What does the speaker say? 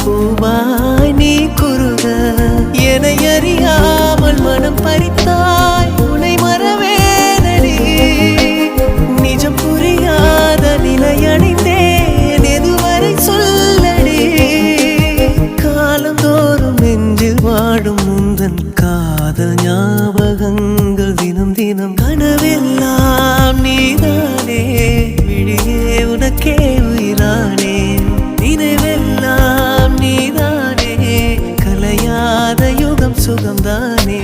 பூவாய் நீ குறுக என்னை அறியாமல் மனம் பறித்தாய் உன்னை மறவேனடி நிஜம் புரியாத நிலையடைந்தேன் எதுவரை சொல்லடி காலந்தோறும் நெஞ்சில் வாடும் முந்தன் காதல் ஞாபகங்கள் தினம் தினம் கனவெல்லாம் நீதானே விழியே உனக்கே உயிரானே நினைவெல்லாம் நீதானே கலையாத யுகம் சுகம்தானே